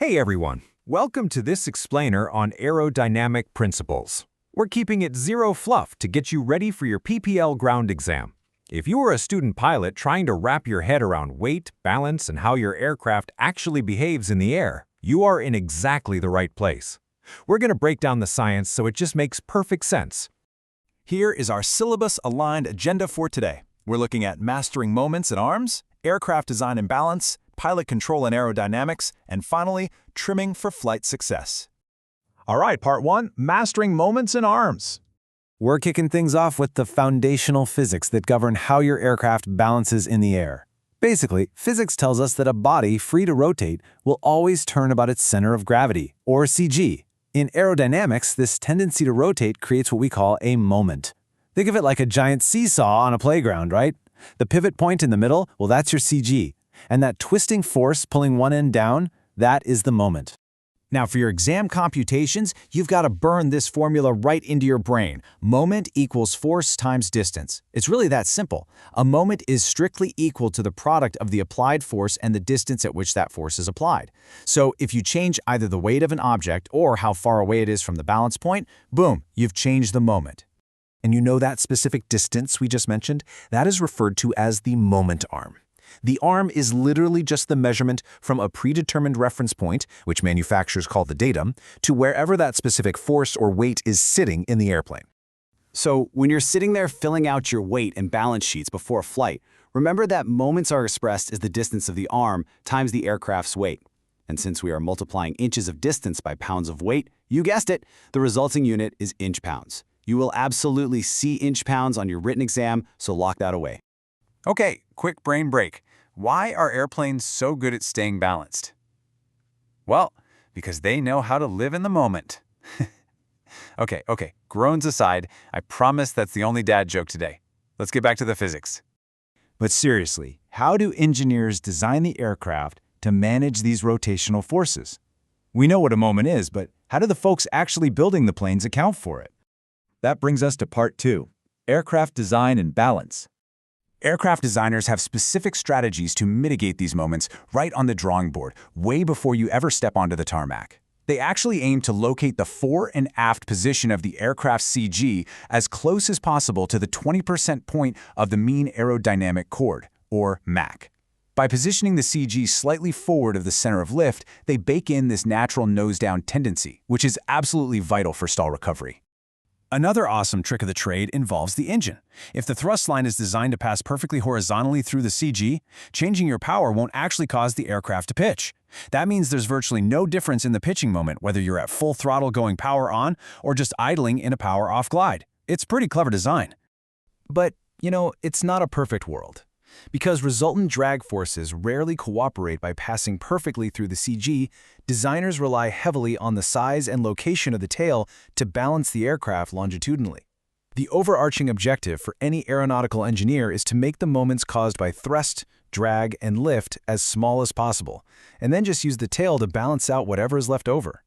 Hey everyone, welcome to this explainer on aerodynamic principles. We're keeping it zero fluff to get you ready for your PPL ground exam. If you are a student pilot trying to wrap your head around weight, balance, and how your aircraft actually behaves in the air, you are in exactly the right place. We're going to break down the science so it just makes perfect sense. Here is our syllabus-aligned agenda for today. We're looking at mastering moments in arms, aircraft design and balance, pilot control and aerodynamics, and finally, trimming for flight success. All right, part one, mastering moments in arms. We're kicking things off with the foundational physics that govern how your aircraft balances in the air. Basically, physics tells us that a body free to rotate will always turn about its center of gravity, or CG. In aerodynamics, this tendency to rotate creates what we call a moment. Think of it like a giant seesaw on a playground, right? The pivot point in the middle, well, that's your CG. And that twisting force pulling one end down, that is the moment. Now for your exam computations, you've got to burn this formula right into your brain. Moment equals force times distance. It's really that simple. A moment is strictly equal to the product of the applied force and the distance at which that force is applied. So if you change either the weight of an object or how far away it is from the balance point, boom, you've changed the moment. And you know that specific distance we just mentioned? That is referred to as the moment arm. The arm is literally just the measurement from a predetermined reference point, which manufacturers call the datum, to wherever that specific force or weight is sitting in the airplane. So when you're sitting there filling out your weight and balance sheets before a flight, remember that moments are expressed as the distance of the arm times the aircraft's weight. And since we are multiplying inches of distance by pounds of weight, you guessed it, the resulting unit is inch-pounds. You will absolutely see inch-pounds on your written exam, so lock that away. Okay, quick brain break. Why are airplanes so good at staying balanced? Well, because they know how to live in the moment. Okay, groans aside, I promise that's the only dad joke today. Let's get back to the physics. But seriously, how do engineers design the aircraft to manage these rotational forces? We know what a moment is, but how do the folks actually building the planes account for it? That brings us to part two, aircraft design and balance. Aircraft designers have specific strategies to mitigate these moments right on the drawing board, way before you ever step onto the tarmac. They actually aim to locate the fore and aft position of the aircraft's CG as close as possible to the 20% point of the mean aerodynamic chord, or Mach. By positioning the CG slightly forward of the center of lift, they bake in this natural nose-down tendency, which is absolutely vital for stall recovery. Another awesome trick of the trade involves the engine. If the thrust line is designed to pass perfectly horizontally through the CG, changing your power won't actually cause the aircraft to pitch. That means there's virtually no difference in the pitching moment whether you're at full throttle going power on or just idling in a power off glide. It's pretty clever design. But, it's not a perfect world. Because resultant drag forces rarely cooperate by passing perfectly through the CG, designers rely heavily on the size and location of the tail to balance the aircraft longitudinally. The overarching objective for any aeronautical engineer is to make the moments caused by thrust, drag, and lift as small as possible, and then just use the tail to balance out whatever is left over.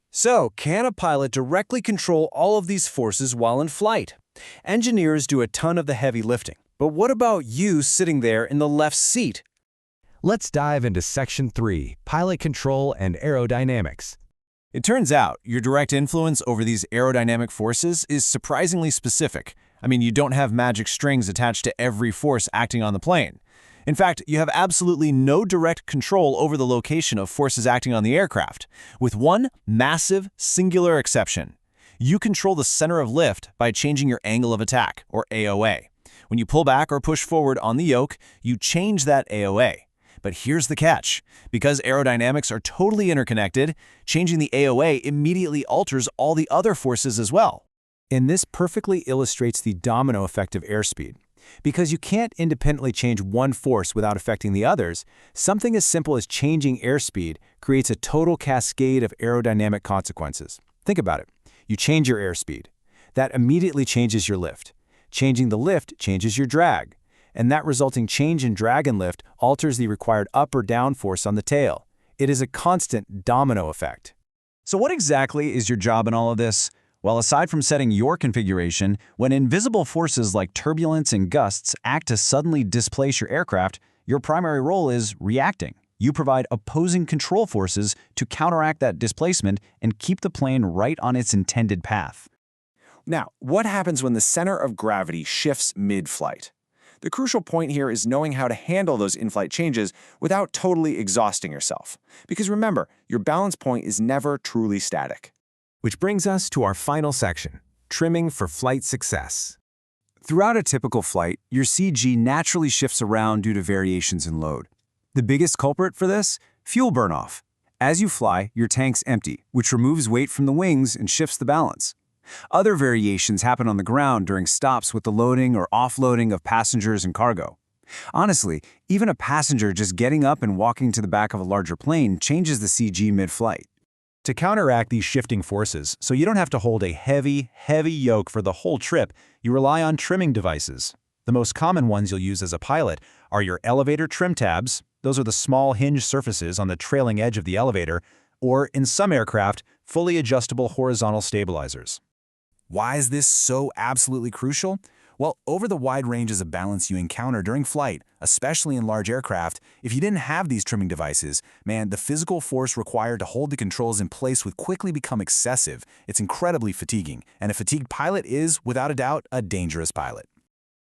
So, can a pilot directly control all of these forces while in flight? Engineers do a ton of the heavy lifting. But what about you sitting there in the left seat? Let's dive into Section 3, Pilot Control and Aerodynamics. It turns out your direct influence over these aerodynamic forces is surprisingly specific. You don't have magic strings attached to every force acting on the plane. In fact, you have absolutely no direct control over the location of forces acting on the aircraft, with one massive, singular exception. You control the center of lift by changing your angle of attack, or AOA. When you pull back or push forward on the yoke, you change that AOA. But here's the catch. Because aerodynamics are totally interconnected, changing the AOA immediately alters all the other forces as well. And this perfectly illustrates the domino effect of airspeed. Because you can't independently change one force without affecting the others, something as simple as changing airspeed creates a total cascade of aerodynamic consequences. Think about it. You change your airspeed. That immediately changes your lift. Changing the lift changes your drag, and that resulting change in drag and lift alters the required up or down force on the tail. It is a constant domino effect. So what exactly is your job in all of this? Well, aside from setting your configuration, when invisible forces like turbulence and gusts act to suddenly displace your aircraft, your primary role is reacting. You provide opposing control forces to counteract that displacement and keep the plane right on its intended path. Now, what happens when the center of gravity shifts mid-flight? The crucial point here is knowing how to handle those in-flight changes without totally exhausting yourself. Because remember, your balance point is never truly static. Which brings us to our final section, trimming for flight success. Throughout a typical flight, your CG naturally shifts around due to variations in load. The biggest culprit for this? Fuel burn-off. As you fly, your tank's empty, which removes weight from the wings and shifts the balance. Other variations happen on the ground during stops with the loading or offloading of passengers and cargo. Honestly, even a passenger just getting up and walking to the back of a larger plane changes the CG mid-flight. To counteract these shifting forces, so you don't have to hold a heavy yoke for the whole trip, you rely on trimming devices. The most common ones you'll use as a pilot are your elevator trim tabs. Those are the small hinge surfaces on the trailing edge of the elevator, or in some aircraft, fully adjustable horizontal stabilizers. Why is this so absolutely crucial? Well, over the wide ranges of balance you encounter during flight, especially in large aircraft, if you didn't have these trimming devices, man, the physical force required to hold the controls in place would quickly become excessive. It's incredibly fatiguing, and a fatigued pilot is, without a doubt, a dangerous pilot.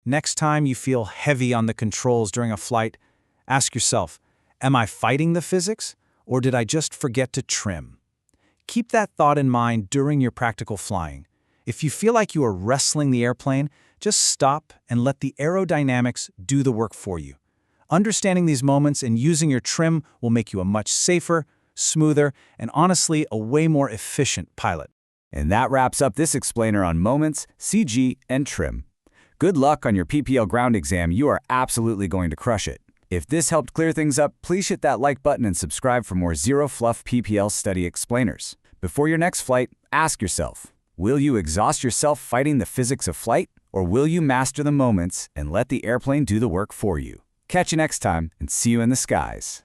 Next time you feel heavy on the controls during a flight, ask yourself, am I fighting the physics, or did I just forget to trim? Keep that thought in mind during your practical flying. If you feel like you are wrestling the airplane, just stop and let the aerodynamics do the work for you. Understanding these moments and using your trim will make you a much safer, smoother, and honestly, a way more efficient pilot. And that wraps up this explainer on moments, CG, and trim. Good luck on your PPL ground exam. You are absolutely going to crush it. If this helped clear things up, please hit that like button and subscribe for more Zero Fluff PPL study explainers. Before your next flight, ask yourself, will you exhaust yourself fighting the physics of flight, or will you master the moments and let the airplane do the work for you? Catch you next time, and see you in the skies.